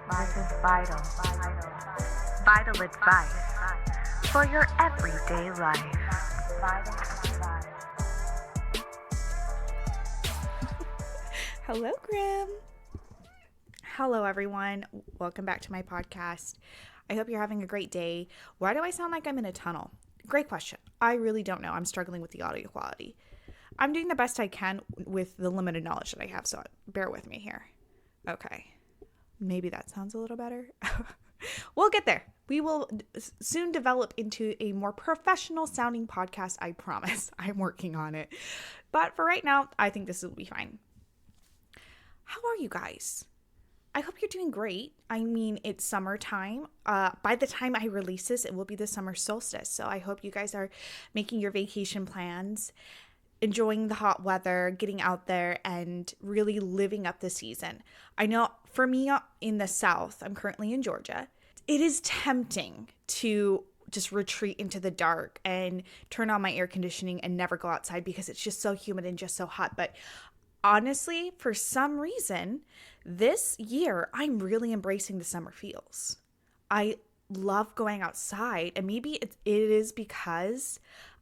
This is vital. Vital advice for your everyday life. Hello, Grim. Hello, everyone. Welcome back to my podcast. I hope you're having a great day. Why do I sound like I'm in a tunnel? Great question. I really don't know. I'm struggling with the audio quality. I'm doing the best I can with the limited knowledge that I have, so bear with me here. Okay. Maybe that sounds a little better. We'll get there. We will soon develop into a more professional sounding podcast, I promise. I'm working on it. But for right now, I think this will be fine. How are you guys? I hope you're doing great. I mean, it's summertime. By the time I release this, it will be the summer solstice. So I hope you guys are making your vacation plans, enjoying the hot weather, getting out there, and really living up the season. I know for me in the South, I'm currently in Georgia, it is tempting to just retreat into the dark and turn on my air conditioning and never go outside because it's just so humid and just so hot. But honestly, for some reason, this year, I'm really embracing the summer feels. I love going outside, and maybe it is because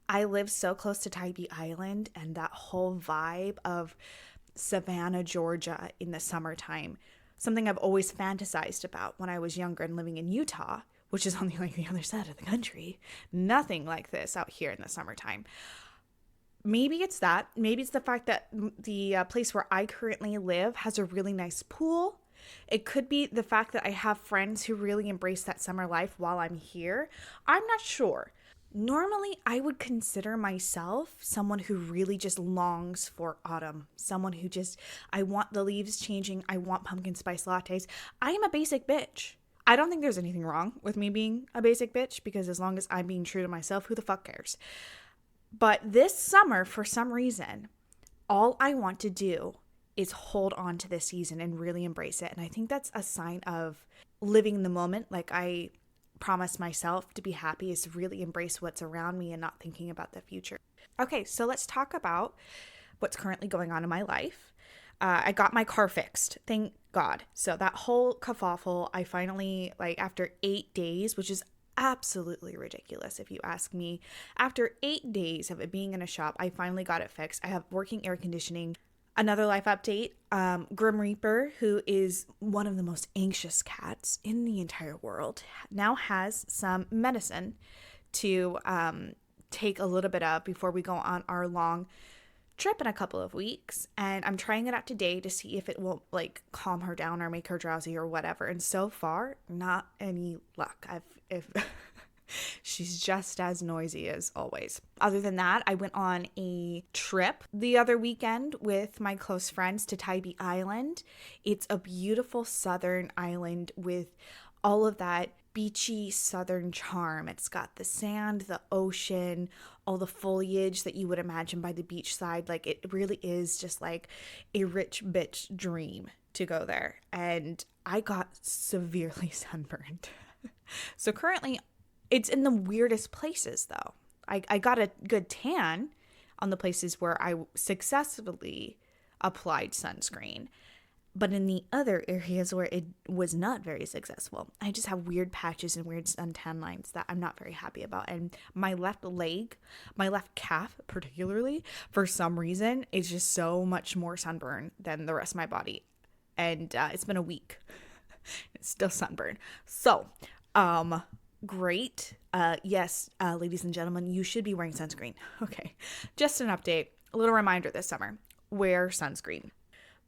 I live so close to Tybee Island and that whole vibe of Savannah, Georgia in the summertime. Something I've always fantasized about when I was younger and living in Utah, which is on the other side of the country. Nothing like this out here in the summertime. Maybe it's that. Maybe it's the fact that the place where I currently live has a really nice pool. It could be the fact that I have friends who really embrace that summer life while I'm here. I'm not sure. Normally, I would consider myself someone who really just longs for autumn. Someone who just, I want the leaves changing. I want pumpkin spice lattes. I am a basic bitch. I don't think there's anything wrong with me being a basic bitch because as long as I'm being true to myself, who the fuck cares? But this summer, for some reason, all I want to do is hold on to this season and really embrace it. And I think that's a sign of living the moment. Like I promise myself to be happy is to really embrace what's around me and not thinking about the future. Okay, so let's talk about what's currently going on in my life. I got my car fixed, thank God. So that whole kerfuffle, I finally, after 8 days, which is absolutely ridiculous if you ask me, after 8 days of it being in a shop, I finally got it fixed. I have working air conditioning. Another life update, Grim Reaper, who is one of the most anxious cats in the entire world, now has some medicine to take a little bit of before we go on our long trip in a couple of weeks. And I'm trying it out today to see if it will calm her down or make her drowsy or whatever. And so far, not any luck. She's just as noisy as always. Other than that, I went on a trip the other weekend with my close friends to Tybee Island. It's a beautiful southern island with all of that beachy southern charm. It's got the sand, the ocean, all the foliage that you would imagine by the beach side. It really is just like a rich bitch dream to go there. And I got severely sunburned. So currently, it's in the weirdest places, though. I got a good tan on the places where I successfully applied sunscreen. But in the other areas where it was not very successful, I just have weird patches and weird suntan lines that I'm not very happy about. And my left leg, my left calf particularly, for some reason, is just so much more sunburn than the rest of my body. And it's been a week. It's still sunburned. So, great. Yes, ladies and gentlemen, you should be wearing sunscreen. Okay, just an update, a little reminder this summer, wear sunscreen.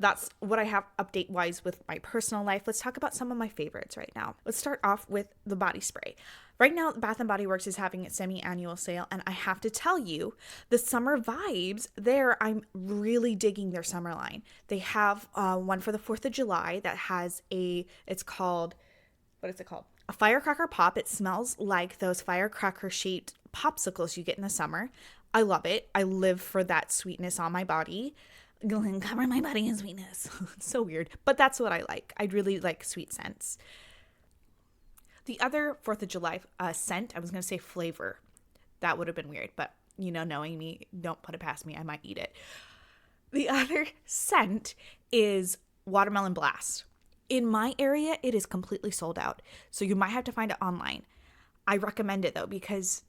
That's what I have update-wise with my personal life. Let's talk about some of my favorites right now. Let's start off with the body spray. Right now, Bath & Body Works is having its semi-annual sale, and I have to tell you, the summer vibes there, I'm really digging their summer line. They have one for the 4th of July that has it's called, what is it called? A firecracker pop. It smells like those firecracker-shaped popsicles you get in the summer. I love it. I live for that sweetness on my body. Cover my body in sweetness. It's so weird, but that's what I like. I really like sweet scents. The other 4th of July scent, I was going to say flavor. That would have been weird, but knowing me, don't put it past me. I might eat it. The other scent is Watermelon Blast. In my area, it is completely sold out. So you might have to find it online. I recommend it though, because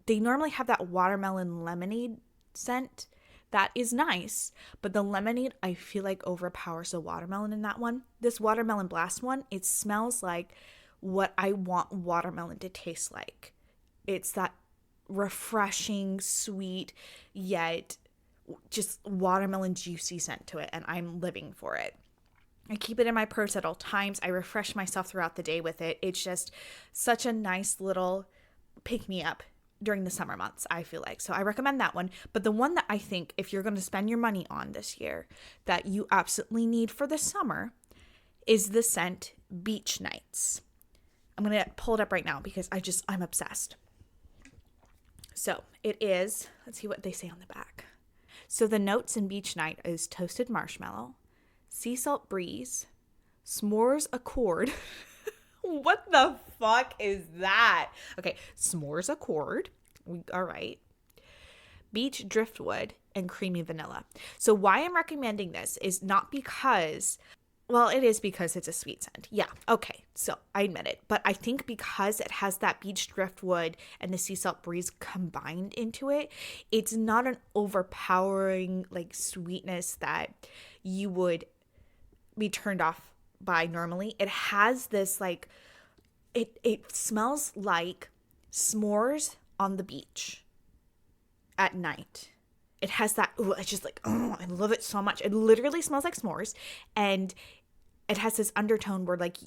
they normally have that watermelon lemonade scent. That is nice, but the lemonade I feel like overpowers the watermelon in that one. This watermelon blast one, it smells like what I want watermelon to taste like. It's that refreshing, sweet, yet just watermelon juicy scent to it, and I'm living for it. I keep it in my purse at all times. I refresh myself throughout the day with it. It's just such a nice little pick-me-up during the summer months, I feel like. So I recommend that one. But the one that I think if you're going to spend your money on this year that you absolutely need for the summer is the scent Beach Nights. I'm going to pull it up right now because I'm obsessed. So it is, let's see what they say on the back. So the notes in Beach Night is toasted marshmallow, sea salt breeze, s'mores accord. What the fuck is that? Okay, s'mores accord. All right. Beach driftwood and creamy vanilla. So why I'm recommending this is not because, well, it is because it's a sweet scent. Yeah, okay, so I admit it. But I think because it has that beach driftwood and the sea salt breeze combined into it, it's not an overpowering like sweetness that you would be turned off by normally. It has this like, it smells like s'mores on the beach at night. It has that, it's just like, oh, I love it so much. It literally smells like s'mores. And it has this undertone where like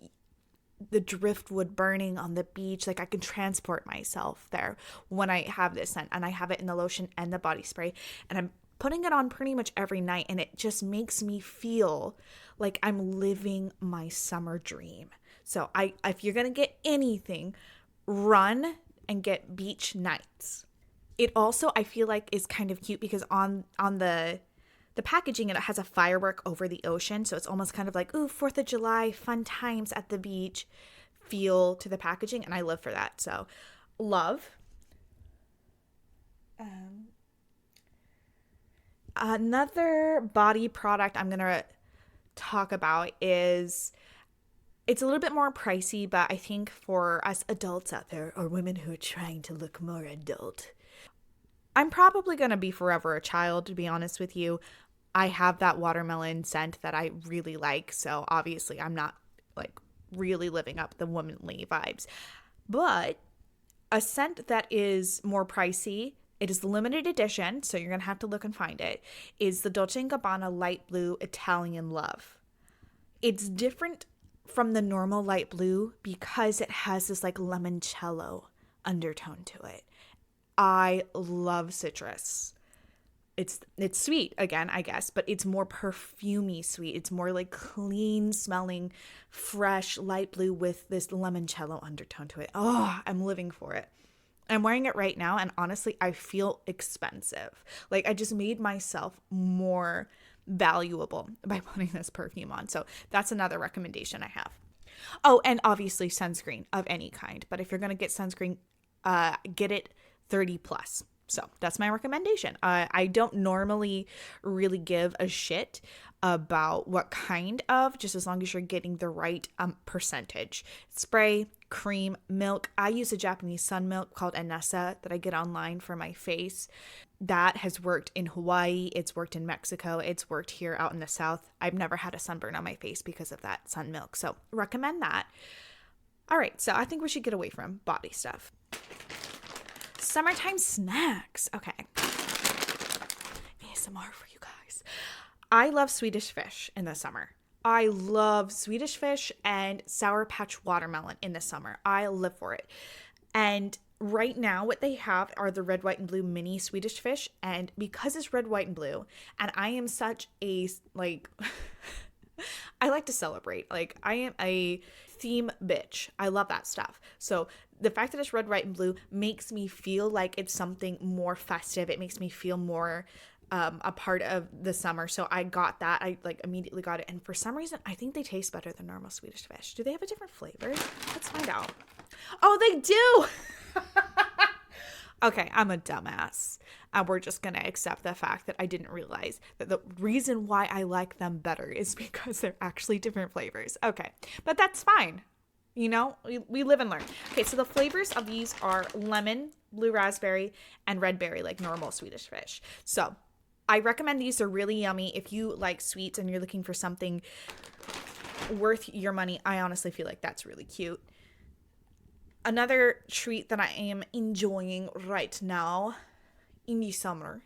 the driftwood burning on the beach, like I can transport myself there when I have this scent. And I have it in the lotion and the body spray. And I'm putting it on pretty much every night. And it just makes me feel like I'm living my summer dream. So if you're going to get anything, run and get Beach Nights. It also, I feel like, is kind of cute because on the packaging, it has a firework over the ocean. So it's almost kind of like, ooh, 4th of July, fun times at the beach feel to the packaging. And I live for that. So love. Another body product I'm going to talk about is, it's a little bit more pricey, but I think for us adults out there or women who are trying to look more adult, I'm probably going to be forever a child, to be honest with you. I have that watermelon scent that I really like. So obviously I'm not like really living up the womanly vibes. But a scent that is more pricey, it is the limited edition, so you're going to have to look and find it, is the Dolce & Gabbana Light Blue Italian Love. It's different from the normal light blue because it has this like limoncello undertone to it. I love citrus. It's sweet again, I guess, but it's more perfumey sweet. It's more like clean smelling, fresh light blue with this limoncello undertone to it. Oh, I'm living for it. I'm wearing it right now, and honestly, I feel expensive. Like I just made myself more valuable by putting this perfume on. So that's another recommendation I have. Oh, and obviously sunscreen of any kind. But if you're going to get sunscreen, get it 30 plus. So that's my recommendation. I don't normally really give a shit about what kind of, just as long as you're getting the right percentage. Spray, cream, milk. I use a Japanese sun milk called Anessa that I get online for my face. That has worked in Hawaii. It's worked in Mexico. It's worked here out in the South. I've never had a sunburn on my face because of that sun milk. So recommend that. All right. So I think we should get away from body stuff. Summertime snacks. Okay. ASMR for you guys. I love Swedish fish in the summer. I love Swedish fish and Sour Patch watermelon in the summer. I live for it. And right now what they have are the red, white, and blue mini Swedish fish. And because it's red, white, and blue, and I am such a, like, I like to celebrate. Like, I am a theme bitch. I love that stuff. So the fact that it's red, white, and blue makes me feel like it's something more festive. It makes me feel more a part of the summer. So I got that. I like immediately got it. And for some reason, I think they taste better than normal Swedish fish. Do they have a different flavor? Let's find out. Oh, they do. Okay, I'm a dumbass. And we're just going to accept the fact that I didn't realize that the reason why I like them better is because they're actually different flavors. Okay, but that's fine. You know, we live and learn. Okay, so the flavors of these are lemon, blue raspberry, and red berry, like normal Swedish fish. So I recommend these. They're really yummy. If you like sweets and you're looking for something worth your money, I honestly feel like that's really cute. Another treat that I am enjoying right now in the summer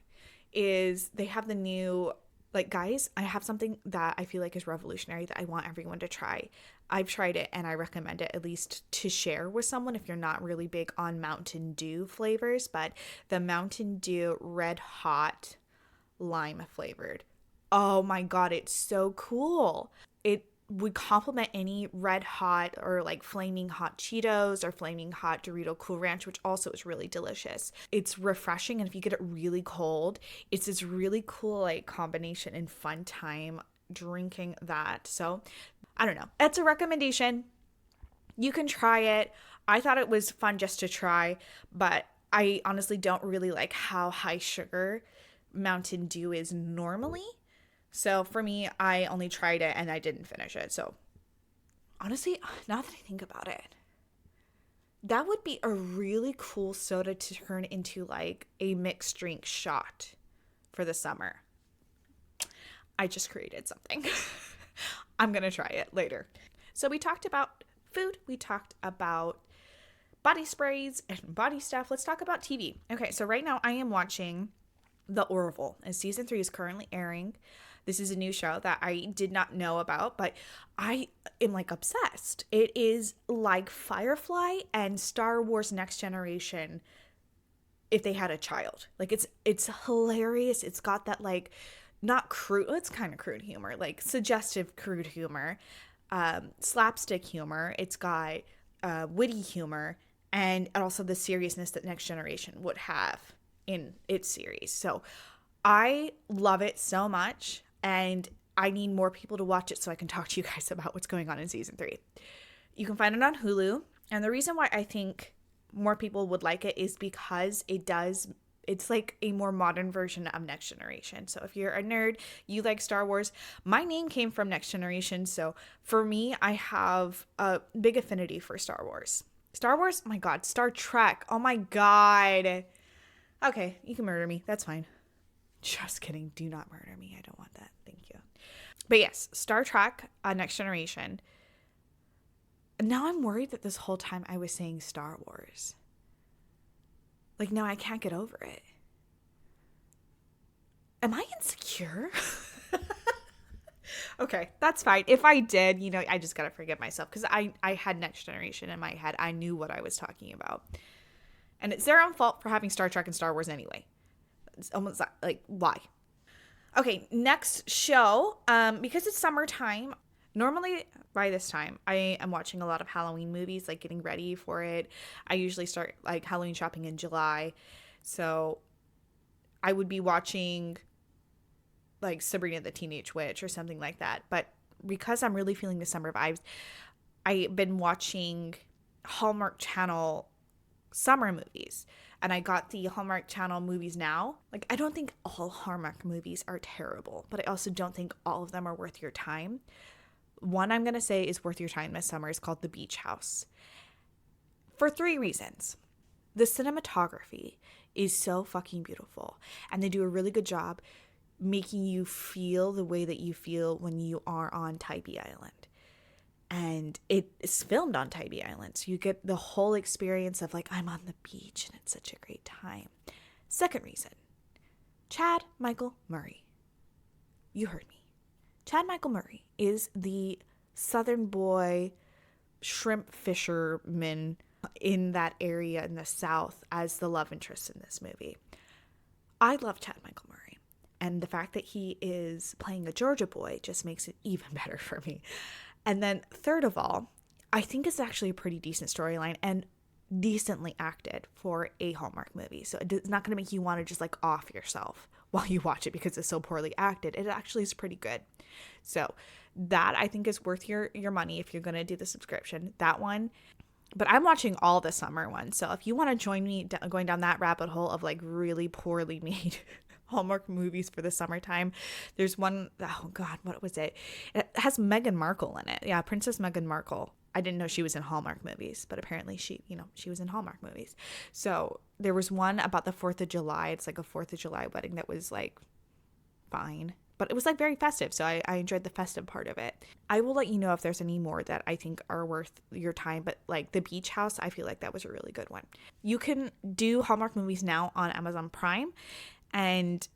is they have the new, like, guys, I have something that I feel like is revolutionary that I want everyone to try. I've tried it and I recommend it, at least to share with someone if you're not really big on Mountain Dew flavors, but the Mountain Dew Red Hot lime flavored. Oh my God, it's so cool. It would complement any red hot or like flaming hot Cheetos or flaming hot Dorito Cool Ranch, which also is really delicious. It's refreshing, and if you get it really cold, it's this really cool like combination and fun time drinking that. So I don't know. It's a recommendation. You can try it. I thought it was fun just to try, but I honestly don't really like how high sugar Mountain Dew is normally. So for me, I only tried it and I didn't finish it. So honestly, now that I think about it, that would be a really cool soda to turn into like a mixed drink shot for the summer. I just created something. I'm going to try it later. So we talked about food. We talked about body sprays and body stuff. Let's talk about TV. Okay, so right now I am watching The Orville, and season 3 is currently airing. This is a new show that I did not know about, but I am like obsessed. It is like Firefly and Star Wars Next Generation if they had a child. Like it's hilarious. It's got that like not crude, it's kind of crude humor, like suggestive crude humor, slapstick humor. It's got witty humor, and also the seriousness that Next Generation would have in its series. So I love it so much, and I need more people to watch it so I can talk to you guys about what's going on in season 3. You can find it on Hulu, and the reason why I think more people would like it is because it's like a more modern version of Next Generation. So if you're a nerd, you like Star Wars, my name came from Next Generation, so for me, I have a big affinity for Star Wars. Star Wars, oh my God, Star Trek, oh my God. Okay, you can murder me, that's fine. Just kidding. Do not murder me. I don't want that. Thank you. But yes, Star Trek, Next Generation. Now I'm worried that this whole time I was saying Star Wars. Like, now I can't get over it. Am I insecure? Okay, that's fine. If I did, I just gotta forgive myself because I had Next Generation in my head. I knew what I was talking about. And it's their own fault for having Star Trek and Star Wars anyway. It's almost like, why? Okay, next show. Because it's summertime, normally by this time, I am watching a lot of Halloween movies, like getting ready for it. I usually start like Halloween shopping in July. So I would be watching like Sabrina the Teenage Witch or something like that. But because I'm really feeling the summer vibes, I've been watching Hallmark Channel summer movies. And I got the Hallmark Channel movies now. Like, I don't think all Hallmark movies are terrible, but I also don't think all of them are worth your time. One I'm going to say is worth your time this summer is called The Beach House. For 3 reasons. The cinematography is so fucking beautiful, and they do a really good job making you feel the way that you feel when you are on Tybee Island. And it is filmed on Tybee Island, so you get the whole experience of like, I'm on the beach and it's such a great time. Second reason, Chad Michael Murray. You heard me. Chad Michael Murray is the Southern boy shrimp fisherman in that area in the South as the love interest in this movie. I love Chad Michael Murray, and the fact that he is playing a Georgia boy just makes it even better for me. And then third of all, I think it's actually a pretty decent storyline and decently acted for a Hallmark movie. So it's not going to make you want to just like off yourself while you watch it because it's so poorly acted. It actually is pretty good. So that I think is worth your money if you're going to do the subscription. That one. But I'm watching all the summer ones. So if you want to join me going down that rabbit hole of like really poorly made Hallmark movies for the summertime, there's one, oh God, what was it? It has Meghan Markle in it. Yeah, Princess Meghan Markle. I didn't know she was in Hallmark movies, but apparently she was in Hallmark movies. So there was one about the 4th of July. It's like a 4th of July wedding that was like fine, but it was like very festive. So I enjoyed the festive part of it. I will let you know if there's any more that I think are worth your time, but like the Beach House, I feel like that was a really good one. You can do Hallmark movies now on Amazon Prime. And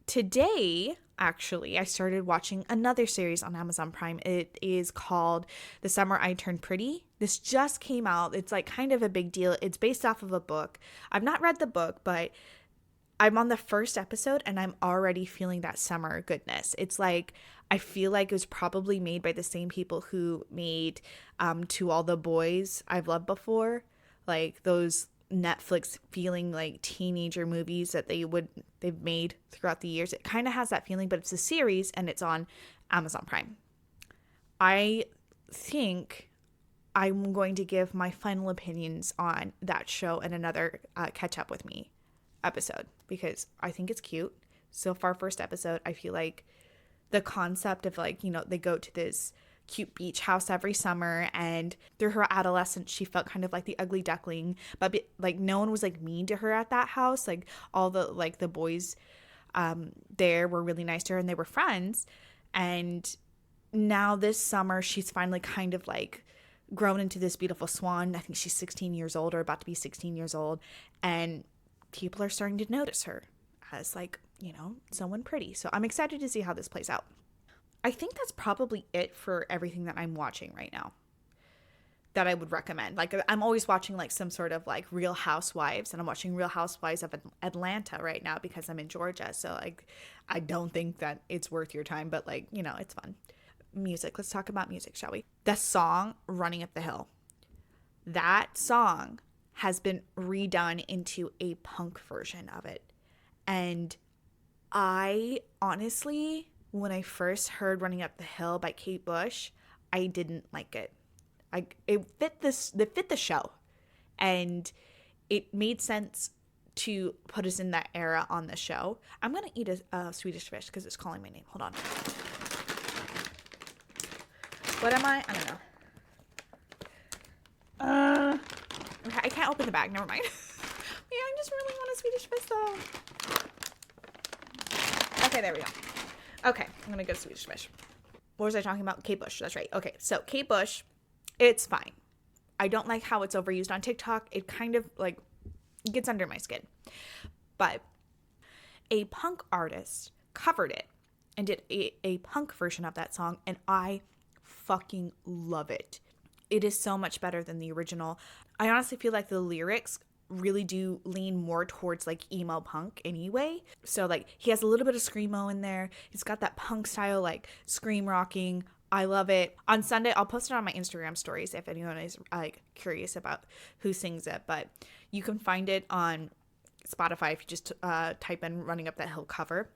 today, actually, I started watching another series on Amazon Prime. It is called The Summer I Turned Pretty. This just came out. It's like kind of a big deal. It's based off of a book. I've not read the book, but I'm on the first episode and I'm already feeling that summer goodness. It's like, I feel like it was probably made by the same people who made To All the Boys I've Loved Before. Like those Netflix feeling like teenager movies that they've made throughout the years. It kind of has that feeling, but it's a series and it's on Amazon Prime. I think I'm going to give my final opinions on that show in another Catch Up With Me episode because I think it's cute. So far, first episode, I feel like the concept of like, they go to this cute beach house every summer, and through her adolescence she felt kind of like the ugly duckling, but like no one was like mean to her at that house. Like all the boys there were really nice to her and they were friends. And now this summer she's finally kind of like grown into this beautiful swan. I think she's 16 years old or about to be 16 years old, and people are starting to notice her as like, someone pretty. So I'm excited to see how this plays out. I think that's probably it for everything that I'm watching right now that I would recommend. Like I'm always watching like some sort of like Real Housewives, and I'm watching Real Housewives of Atlanta right now because I'm in Georgia. So like I don't think that it's worth your time, but like, it's fun. Music. Let's talk about music, shall we? The song Running Up the Hill. That song has been redone into a punk version of it. And I honestly, when I first heard Running Up the Hill by Kate Bush, I didn't like it. It fit the show, and it made sense to put us in that era on the show. I'm gonna eat a Swedish fish because it's calling my name. Hold on. What am I? I don't know. Okay, I can't open the bag. Never mind. Yeah, I just really want a Swedish fish though. Okay, there we go. Okay, I'm gonna go to Swedish fish. What was I talking about? Kate Bush. That's right. Okay, so Kate Bush, it's fine. I don't like how it's overused on TikTok. It kind of like gets under my skin. But a punk artist covered it and did a punk version of that song, and I fucking love it. It is so much better than the original. I honestly feel like the lyrics really do lean more towards like emo punk anyway. So like he has a little bit of screamo in there. He's got that punk style like scream rocking. I love it. On Sunday, I'll post it on my Instagram stories if anyone is like curious about who sings it. But you can find it on Spotify if you just type in Running Up That Hill cover.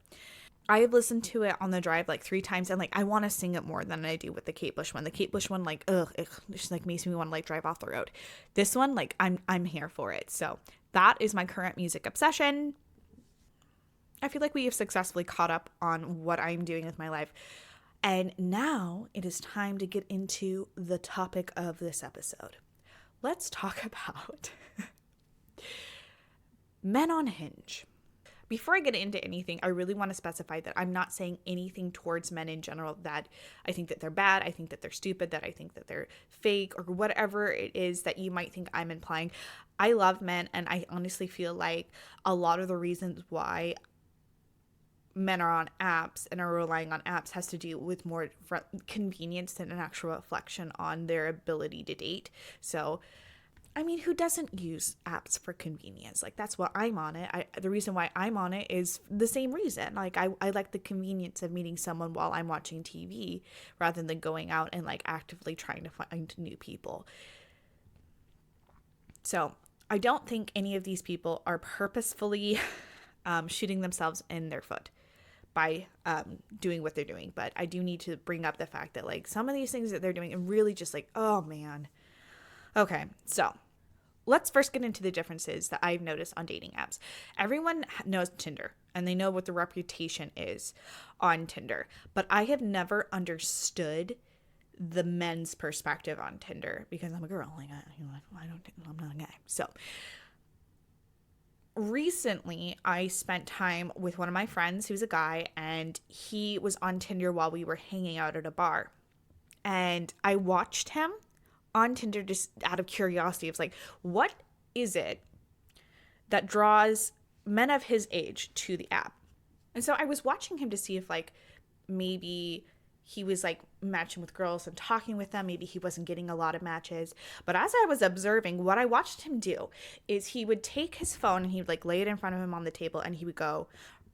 I have listened to it on the drive like 3 times, and like I want to sing it more than I do with the Kate Bush one. The Kate Bush one, like, it just like makes me want to like drive off the road. This one, like, I'm here for it. So that is my current music obsession. I feel like we have successfully caught up on what I'm doing with my life. And now it is time to get into the topic of this episode. Let's talk about men on Hinge. Before I get into anything, I really want to specify that I'm not saying anything towards men in general that I think that they're bad, I think that they're stupid, that I think that they're fake, or whatever it is that you might think I'm implying. I love men, and I honestly feel like a lot of the reasons why men are on apps and are relying on apps has to do with more convenience than an actual reflection on their ability to date. So I mean, who doesn't use apps for convenience? Like, that's why I'm on it. The reason why I'm on it is the same reason. Like, I like the convenience of meeting someone while I'm watching TV rather than going out and, like, actively trying to find new people. So, I don't think any of these people are purposefully shooting themselves in their foot by doing what they're doing. But I do need to bring up the fact that, like, some of these things that they're doing are really just like, oh, man. Okay, so let's first get into the differences that I've noticed on dating apps. Everyone knows Tinder and they know what the reputation is on Tinder, but I have never understood the men's perspective on Tinder because I'm a girl. Like, I'm not a guy. So recently I spent time with one of my friends who's a guy, and he was on Tinder while we were hanging out at a bar. And I watched him on Tinder just out of curiosity. It's like, what is it that draws men of his age to the app? And so I was watching him to see if like maybe he was like matching with girls and talking with them. Maybe he wasn't getting a lot of matches. But as I was observing, what I watched him do is he would take his phone and he would like lay it in front of him on the table, and he would go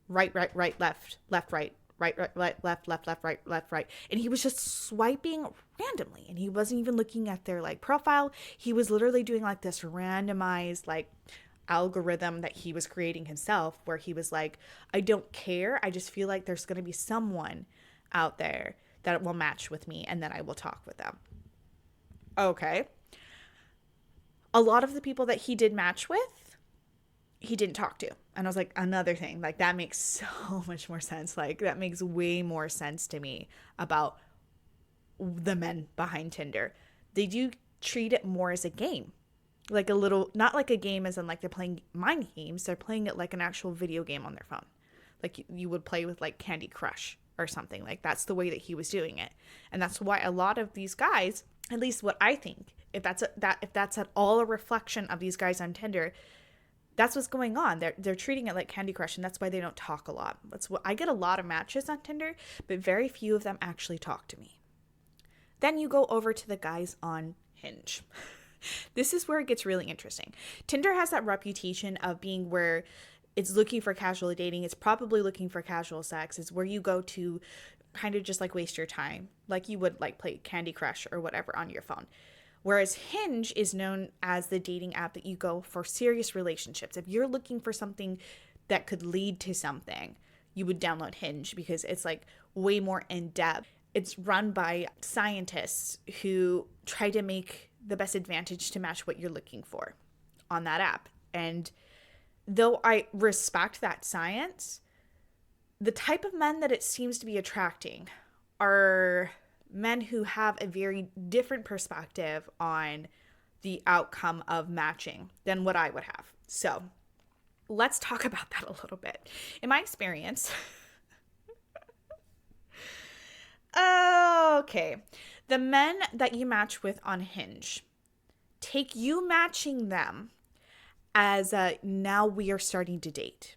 right, right, right, left, left, right, right, right, left, left, left, right, left, right. And he was just swiping randomly, and he wasn't even looking at their like profile. He was literally doing like this randomized like algorithm that he was creating himself, where he was like, I don't care. I just feel like there's going to be someone out there that will match with me, and then I will talk with them. Okay. A lot of the people that he did match with, he didn't talk to. And I was like, another thing, like that makes so much more sense. Like that makes way more sense to me about the men behind Tinder. They do treat it more as a game. Like a little, not like a game as in like they're playing mind games. They're playing it like an actual video game on their phone. Like you would play with like Candy Crush or something. Like that's the way that he was doing it. And that's why a lot of these guys, at least what I think, if that's at all a reflection of these guys on Tinder, that's what's going on. They're treating it like Candy Crush, and that's why they don't talk a lot. That's what I get a lot of matches on Tinder, but very few of them actually talk to me. Then you go over to the guys on Hinge. This is where it gets really interesting. Tinder has that reputation of being where it's looking for casual dating. It's probably looking for casual sex. It's where you go to kind of just like waste your time, like you would like play Candy Crush or whatever on your phone. Whereas Hinge is known as the dating app that you go for serious relationships. If you're looking for something that could lead to something, you would download Hinge because it's like way more in depth. It's run by scientists who try to make the best advantage to match what you're looking for on that app. And though I respect that science, the type of men that it seems to be attracting are men who have a very different perspective on the outcome of matching than what I would have. So let's talk about that a little bit. In my experience, okay, the men that you match with on Hinge, take you matching them as now we are starting to date.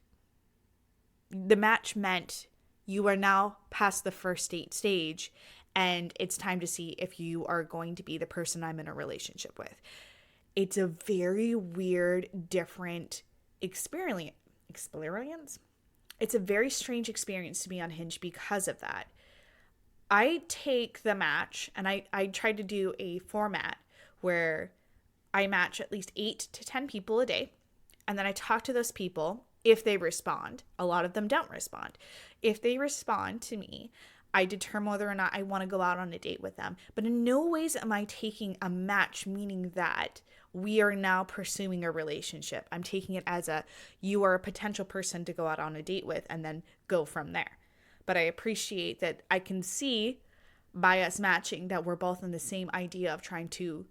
The match meant you are now past the first date stage, and it's time to see if you are going to be the person I'm in a relationship with. It's a very weird, different experience. It's a very strange experience to be on Hinge because of that. I take the match, and I try to do a format where I match at least 8 to 10 people a day, and then I talk to those people. If they respond, a lot of them don't respond. If they respond to me, I determine whether or not I want to go out on a date with them. But in no ways am I taking a match, meaning that we are now pursuing a relationship. I'm taking it as you are a potential person to go out on a date with and then go from there. But I appreciate that I can see by us matching that we're both in the same idea of trying to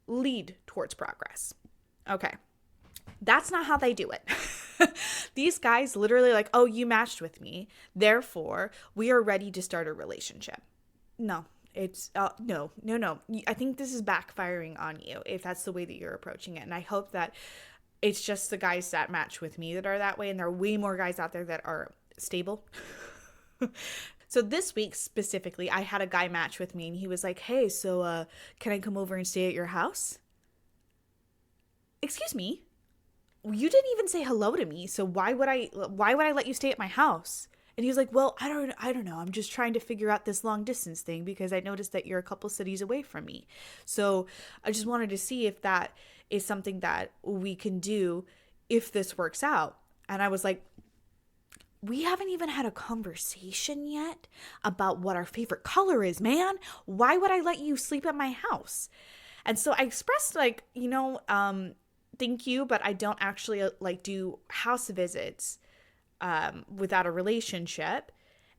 lead towards progress. Okay. That's not how they do it. These guys literally like, oh, you matched with me, therefore we are ready to start a relationship. No, it's no. I think this is backfiring on you if that's the way that you're approaching it. And I hope that it's just the guys that match with me that are that way, and there are way more guys out there that are stable. So this week specifically, I had a guy match with me, and he was like, hey, so can I come over and stay at your house? Excuse me? You didn't even say hello to me, so why would I let you stay at my house? And he was like, well, I don't know. I'm just trying to figure out this long distance thing because I noticed that you're a couple cities away from me. So I just wanted to see if that is something that we can do if this works out. And I was like, we haven't even had a conversation yet about what our favorite color is, man. Why would I let you sleep at my house? And so I expressed like, thank you, but I don't actually like do house visits without a relationship.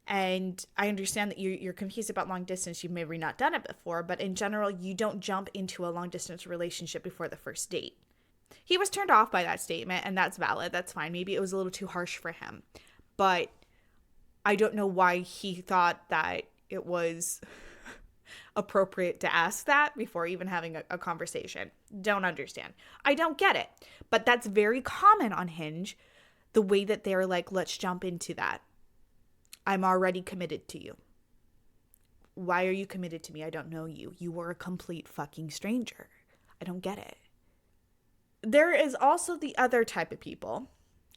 And I understand that you're confused about long distance. You've maybe not done it before, but in general, you don't jump into a long distance relationship before the first date. He was turned off by that statement, and that's valid. That's fine. Maybe it was a little too harsh for him. But I don't know why he thought that it was appropriate to ask that before even having a conversation. Don't understand. I don't get it. But that's very common on Hinge, the way that they're like, let's jump into that. I'm already committed to you. Why are you committed to me? I don't know you. You were a complete fucking stranger. I don't get it. There is also the other type of people.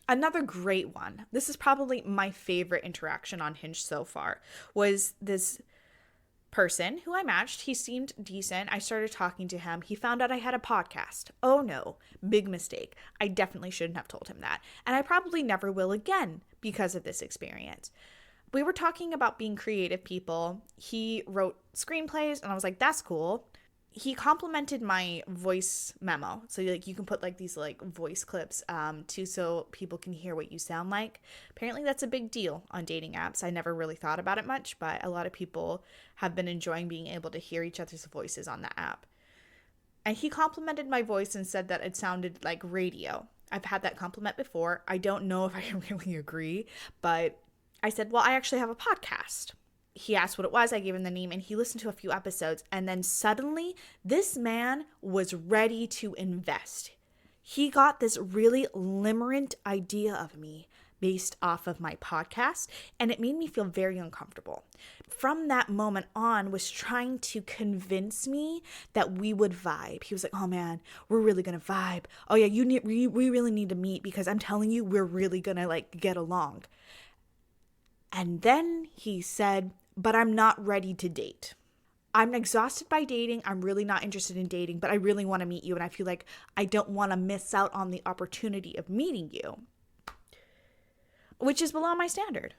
Another great one. This is probably my favorite interaction on Hinge so far. Was this person who I matched. He seemed decent. I started talking to him. He found out I had a podcast. Oh no, big mistake. I definitely shouldn't have told him that. And I probably never will again because of this experience. We were talking about being creative people. He wrote screenplays and I was like, that's cool. He complimented my voice memo. So like you can put like these like voice clips too so people can hear what you sound like. Apparently that's a big deal on dating apps. I never really thought about it much, but a lot of people have been enjoying being able to hear each other's voices on the app. And he complimented my voice and said that it sounded like radio. I've had that compliment before. I don't know if I really agree, but I said, well, I actually have a podcast. He asked what it was. I gave him the name and he listened to a few episodes. And then suddenly this man was ready to invest. He got this really limerent idea of me based off of my podcast. And it made me feel very uncomfortable. From that moment on was trying to convince me that we would vibe. He was like, oh man, we're really going to vibe. Oh yeah, we really need to meet because I'm telling you, we're really going to like get along. And then he said, but I'm not ready to date. I'm exhausted by dating. I'm really not interested in dating, but I really want to meet you. And I feel like I don't want to miss out on the opportunity of meeting you, which is below my standard.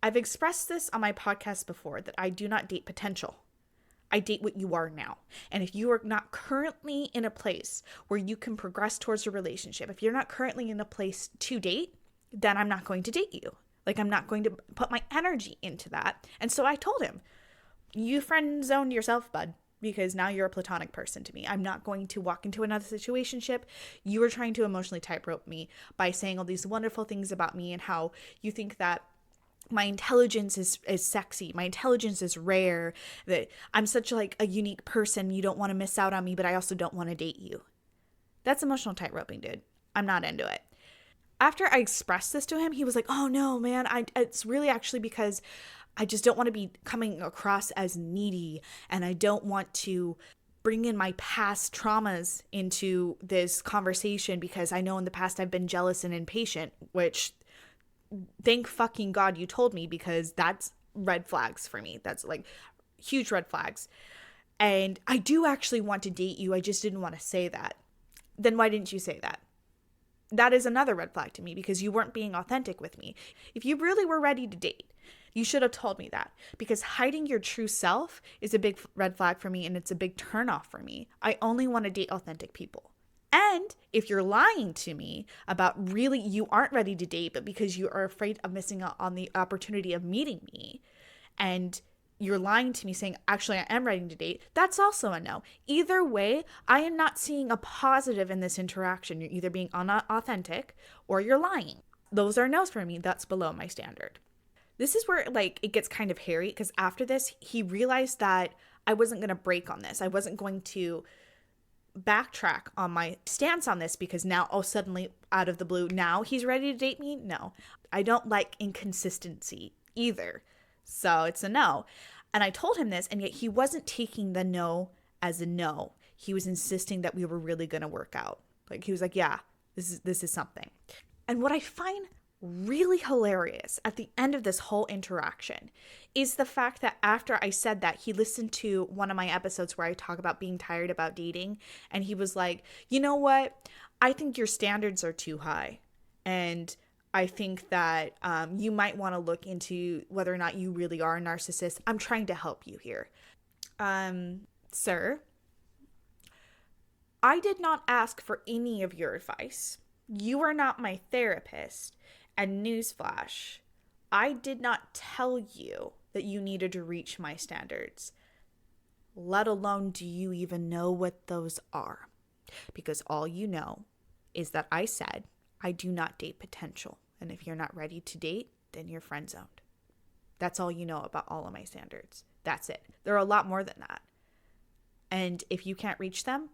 I've expressed this on my podcast before that I do not date potential. I date what you are now. And if you are not currently in a place where you can progress towards a relationship, if you're not currently in a place to date, then I'm not going to date you. Like, I'm not going to put my energy into that. And so I told him, you friend zoned yourself, bud, because now you're a platonic person to me. I'm not going to walk into another situationship. You were trying to emotionally tightrope me by saying all these wonderful things about me and how you think that my intelligence is sexy. My intelligence is rare. That I'm such like a unique person. You don't want to miss out on me, but I also don't want to date you. That's emotional tightroping, dude. I'm not into it. After I expressed this to him, he was like, oh no, man, it's really actually because I just don't want to be coming across as needy and I don't want to bring in my past traumas into this conversation because I know in the past I've been jealous and impatient, which thank fucking God you told me because that's red flags for me. That's like huge red flags. And I do actually want to date you. I just didn't want to say that. Then why didn't you say that? That is another red flag to me because you weren't being authentic with me. If you really were ready to date, you should have told me that because hiding your true self is a big red flag for me and it's a big turnoff for me. I only want to date authentic people. And if you're lying to me about really you aren't ready to date, but because you are afraid of missing out on the opportunity of meeting me and you're lying to me saying, actually, I am ready to date, that's also a no. Either way, I am not seeing a positive in this interaction. You're either being unauthentic or you're lying. Those are no's for me. That's below my standard. This is where like it gets kind of hairy because after this, he realized that I wasn't going to break on this. I wasn't going to backtrack on my stance on this because now, suddenly out of the blue, now he's ready to date me? No. I don't like inconsistency either. So it's a no. And I told him this, and yet he wasn't taking the no as a no. He was insisting that we were really going to work out. Like he was like, yeah, this is something. And what I find really hilarious at the end of this whole interaction is the fact that after I said that, he listened to one of my episodes where I talk about being tired about dating. And he was like, you know what? I think your standards are too high. And I think that you might want to look into whether or not you really are a narcissist. I'm trying to help you here. Sir, I did not ask for any of your advice. You are not my therapist. And newsflash, I did not tell you that you needed to reach my standards, let alone do you even know what those are. Because all you know is that I said I do not date potential. And if you're not ready to date, then you're friend zoned. That's all you know about all of my standards. That's it. There are a lot more than that. And if you can't reach them,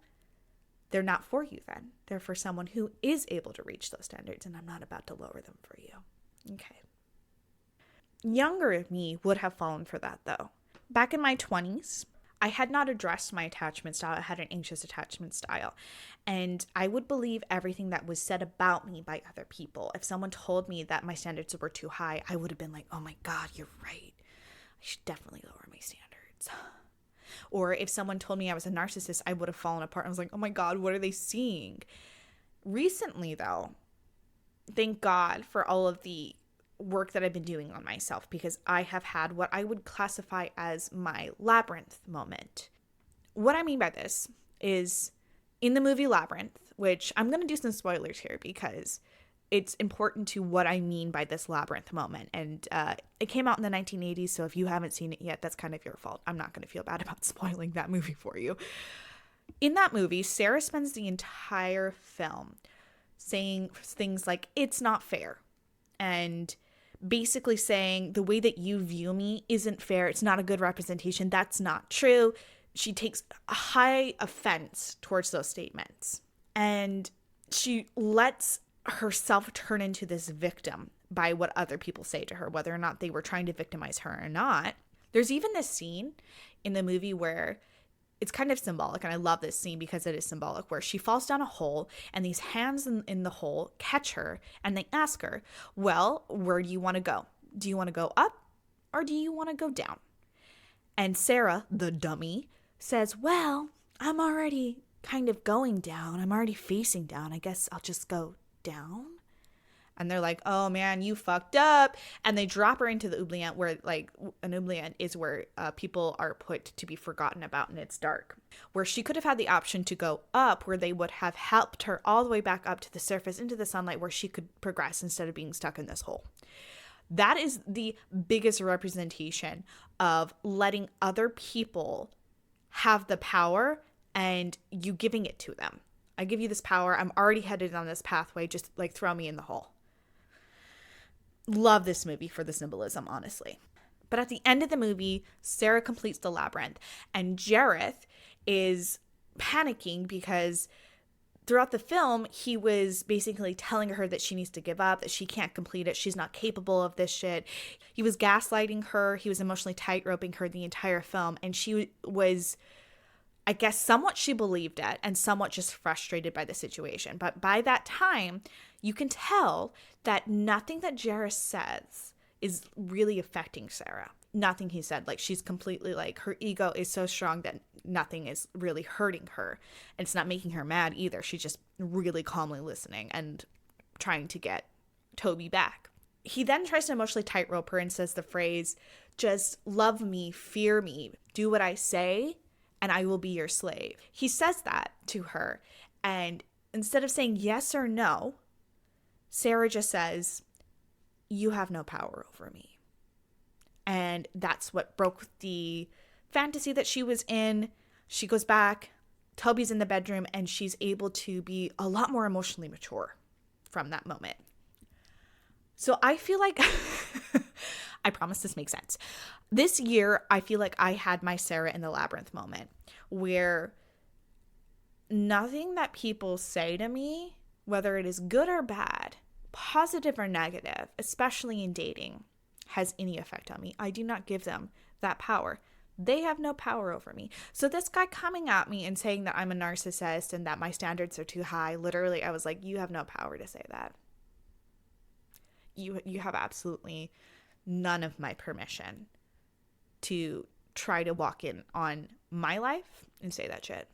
they're not for you then. They're for someone who is able to reach those standards, and I'm not about to lower them for you. Okay. Younger me would have fallen for that though. Back in my 20s, I had not addressed my attachment style. I had an anxious attachment style. And I would believe everything that was said about me by other people. If someone told me that my standards were too high, I would have been like, oh my God, you're right. I should definitely lower my standards. Or if someone told me I was a narcissist, I would have fallen apart. I was like, oh my God, what are they seeing? Recently, though, thank God for all of the work that I've been doing on myself, because I have had what I would classify as my labyrinth moment. What I mean by this is in the movie Labyrinth, which I'm going to do some spoilers here because it's important to what I mean by this labyrinth moment. And it came out in the 1980s, so if you haven't seen it yet, that's kind of your fault. I'm not going to feel bad about spoiling that movie for you. In that movie, Sarah spends the entire film saying things like, it's not fair. And basically saying the way that you view me isn't fair. It's not a good representation. That's not true. She takes a high offense towards those statements. And she lets herself turn into this victim by what other people say to her, whether or not they were trying to victimize her or not. There's even this scene in the movie where it's kind of symbolic, and I love this scene because it is symbolic, where she falls down a hole and these hands in the hole catch her and they ask her, well, where do you want to go? Do you want to go up or do you want to go down? And Sarah, the dummy, says, well, I'm already kind of going down. I'm already facing down. I guess I'll just go down. And they're like, oh man, you fucked up. And they drop her into the oubliette, where like an oubliette is where people are put to be forgotten about and it's dark. Where she could have had the option to go up, where they would have helped her all the way back up to the surface into the sunlight, where she could progress instead of being stuck in this hole. That is the biggest representation of letting other people have the power and you giving it to them. I give you this power. I'm already headed on this pathway. Just like throw me in the hole. Love this movie for the symbolism, honestly. But at the end of the movie, Sarah completes the labyrinth and Jareth is panicking because throughout the film, he was basically telling her that she needs to give up, that she can't complete it. She's not capable of this shit. He was gaslighting her. He was emotionally tightroping her the entire film. And she was, I guess, somewhat she believed it and somewhat just frustrated by the situation. But by that time, you can tell that nothing that Jareth says is really affecting Sarah. Nothing he said. Like, she's completely like, her ego is so strong that nothing is really hurting her. And it's not making her mad either. She's just really calmly listening and trying to get Toby back. He then tries to emotionally tightrope her and says the phrase, just love me, fear me, do what I say, and I will be your slave. He says that to her. And instead of saying yes or no, Sarah just says, you have no power over me. And that's what broke the fantasy that she was in. She goes back, Toby's in the bedroom, and she's able to be a lot more emotionally mature from that moment. So I feel like, I promise this makes sense. This year, I feel like I had my Sarah in the labyrinth moment where nothing that people say to me, whether it is good or bad, positive or negative, especially in dating, has any effect on me. I do not give them that power. They have no power over me. So this guy coming at me and saying that I'm a narcissist and that my standards are too high, literally, I was like, you have no power to say that. You have absolutely none of my permission to try to walk in on my life and say that shit.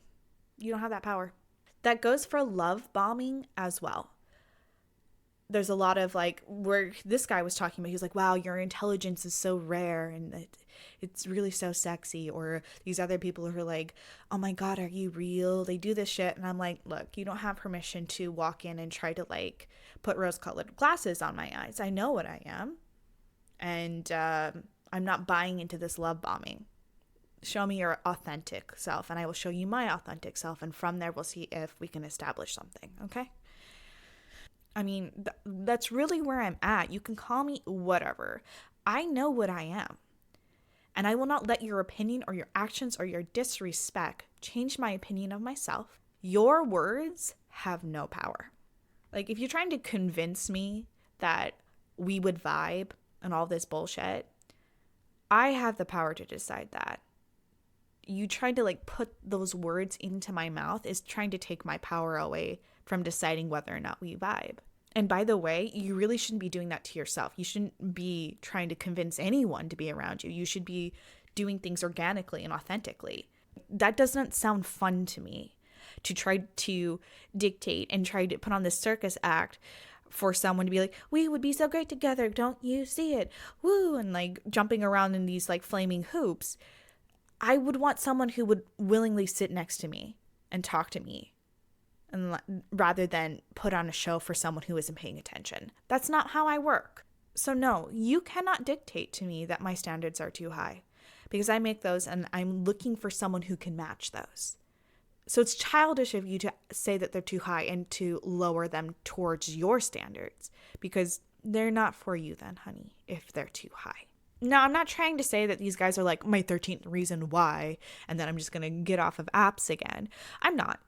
You don't have that power. That goes for love bombing as well. there's a lot of like where this guy was talking about, he was like, wow, your intelligence is so rare and it's really so sexy. Or these other people who are like, oh my God, are you real? They do this shit. And I'm like, look, you don't have permission to walk in and try to like put rose colored glasses on my eyes. I know what I am. And I'm not buying into this love bombing. Show me your authentic self and I will show you my authentic self. And from there, we'll see if we can establish something. Okay. I mean, that's really where I'm at. You can call me whatever. I know what I am. And I will not let your opinion or your actions or your disrespect change my opinion of myself. Your words have no power. Like, if you're trying to convince me that we would vibe and all this bullshit, I have the power to decide that. You trying to like put those words into my mouth is trying to take my power away from deciding whether or not we vibe. And by the way, you really shouldn't be doing that to yourself. You shouldn't be trying to convince anyone to be around you. You should be doing things organically and authentically. That doesn't sound fun to me, to try to dictate and try to put on this circus act for someone to be like, we would be so great together. Don't you see it? Woo. And like jumping around in these like flaming hoops. I would want someone who would willingly sit next to me and talk to me, and rather than put on a show for someone who isn't paying attention. That's not how I work. So no, you cannot dictate to me that my standards are too high, because I make those and I'm looking for someone who can match those. So it's childish of you to say that they're too high and to lower them towards your standards, because they're not for you then, honey, if they're too high. Now, I'm not trying to say that these guys are like my 13th reason why, and then I'm just going to get off of apps again. I'm not.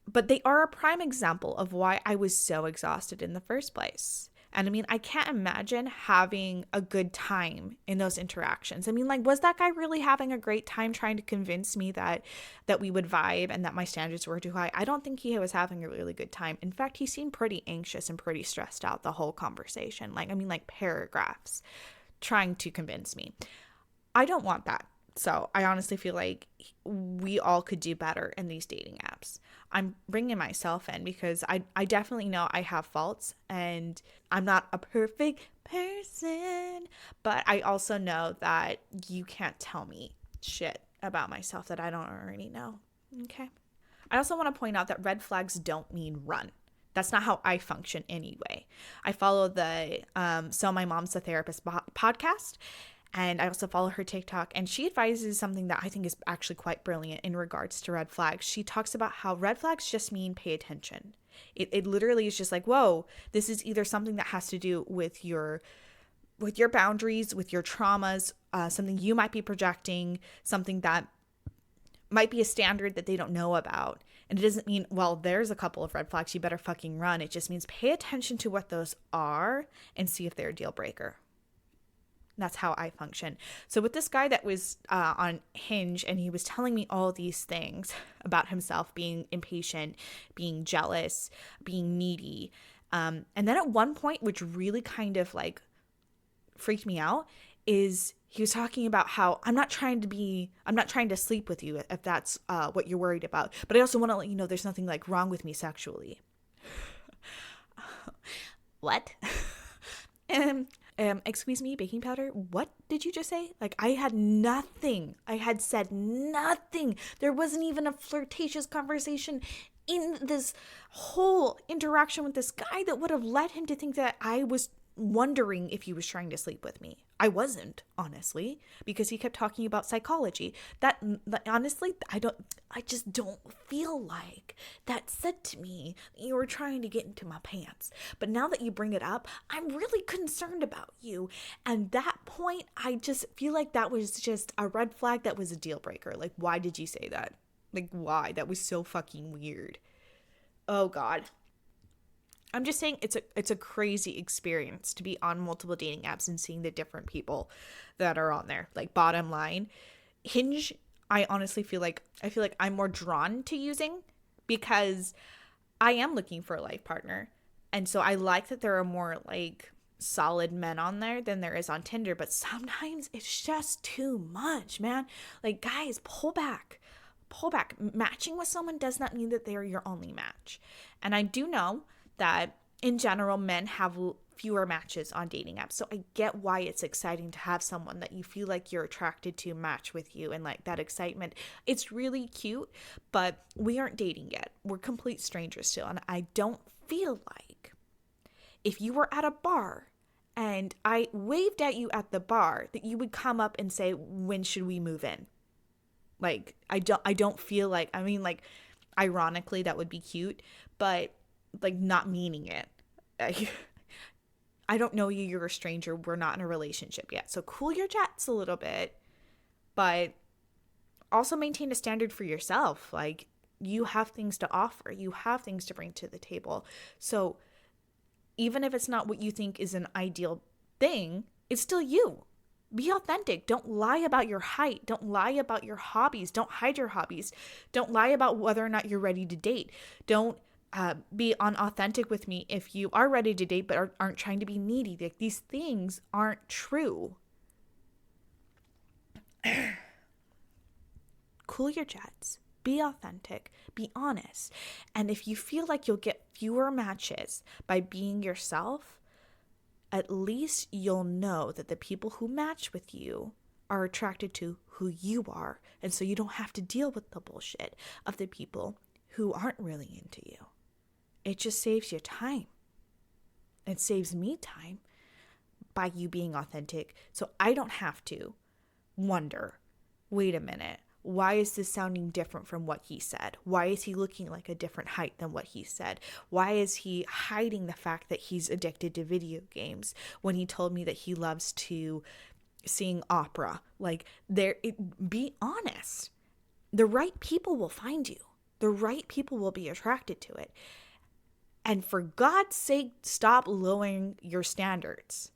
But they are a prime example of why I was so exhausted in the first place. And I mean, I can't imagine having a good time in those interactions. I mean, like, was that guy really having a great time trying to convince me that we would vibe and that my standards were too high? I don't think he was having a really good time. In fact, he seemed pretty anxious and pretty stressed out the whole conversation. Like paragraphs trying to convince me. I don't want that. So I honestly feel like we all could do better in these dating apps. I'm bringing myself in because I definitely know I have faults and I'm not a perfect person, but I also know that you can't tell me shit about myself that I don't already know. Okay. I also want to point out that red flags don't mean run. That's not how I function anyway. I follow the So My Mom's a Therapist podcast, and I also follow her TikTok, and she advises something that I think is actually quite brilliant in regards to red flags. She talks about how red flags just mean pay attention. It literally is just like, whoa, this is either something that has to do with your boundaries, with your traumas, something you might be projecting, something that might be a standard that they don't know about. And it doesn't mean, well, there's a couple of red flags, you better fucking run. It just means pay attention to what those are and see if they're a deal breaker. That's how I function. So with this guy that was on Hinge, and he was telling me all these things about himself, being impatient, being jealous, being needy. And then at one point, which really kind of like freaked me out, is he was talking about how I'm not trying to sleep with you if that's what you're worried about. But I also want to let you know there's nothing like wrong with me sexually. What? Excuse me, baking powder, what did you just say? Like, I had nothing. I had said nothing. There wasn't even a flirtatious conversation in this whole interaction with this guy that would have led him to think that I was wondering if he was trying to sleep with me. I wasn't, honestly, because he kept talking about psychology. That honestly, I just don't feel like that said to me you were trying to get into my pants. But now that you bring it up, I'm really concerned about you. And that point, I just feel like that was just a red flag. That was a deal breaker. Like, why did you say that? Like, why? That was so fucking weird. Oh God. I'm just saying it's a crazy experience to be on multiple dating apps and seeing the different people that are on there. Like, bottom line, Hinge, I honestly feel like I'm more drawn to using because I am looking for a life partner. And so I like that there are more like solid men on there than there is on Tinder, but sometimes it's just too much, man. Like, guys, pull back. Matching with someone does not mean that they are your only match. And I do know that in general, men have fewer matches on dating apps. So I get why it's exciting to have someone that you feel like you're attracted to match with you, and like that excitement. It's really cute, but we aren't dating yet. We're complete strangers still. And I don't feel like if you were at a bar and I waved at you at the bar that you would come up and say, when should we move in? Like, I don't feel like, I mean, like, ironically, that would be cute, but like not meaning it. I don't know you, you're a stranger, we're not in a relationship yet. So cool your jets a little bit, but also maintain a standard for yourself. Like, you have things to offer, you have things to bring to the table. So even if it's not what you think is an ideal thing, it's still you. Be authentic. Don't lie about your height. Don't lie about your hobbies. Don't hide your hobbies. Don't lie about whether or not you're ready to date. Don't be unauthentic with me if you are ready to date but aren't trying to be needy. Like, these things aren't true. Cool your jets. Be authentic. Be honest. And if you feel like you'll get fewer matches by being yourself, at least you'll know that the people who match with you are attracted to who you are. And so you don't have to deal with the bullshit of the people who aren't really into you. It just saves you time. It saves me time by you being authentic. So I don't have to wonder, wait a minute, why is this sounding different from what he said? Why is he looking like a different height than what he said? Why is he hiding the fact that he's addicted to video games when he told me that he loves to sing opera? Like, be honest. The right people will find you. The right people will be attracted to it. And for God's sake, stop lowering your standards.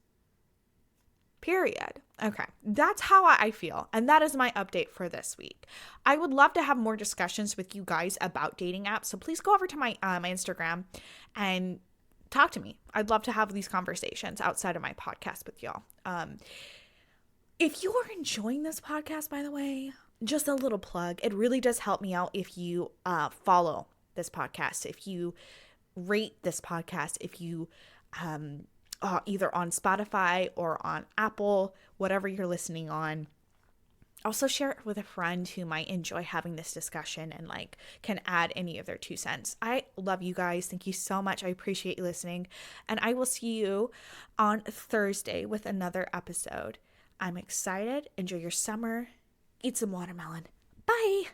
Period. Okay, that's how I feel. And that is my update for this week. I would love to have more discussions with you guys about dating apps. So please go over to my Instagram and talk to me. I'd love to have these conversations outside of my podcast with y'all. If you are enjoying this podcast, by the way, just a little plug. It really does help me out if you follow this podcast, if you rate this podcast, if you either on Spotify or on Apple, whatever you're listening on. Also share it with a friend who might enjoy having this discussion and like can add any of their 2 cents. I love you guys. Thank you so much. I appreciate you listening. And I will see you on Thursday with another episode. I'm excited. Enjoy your summer. Eat some watermelon. Bye.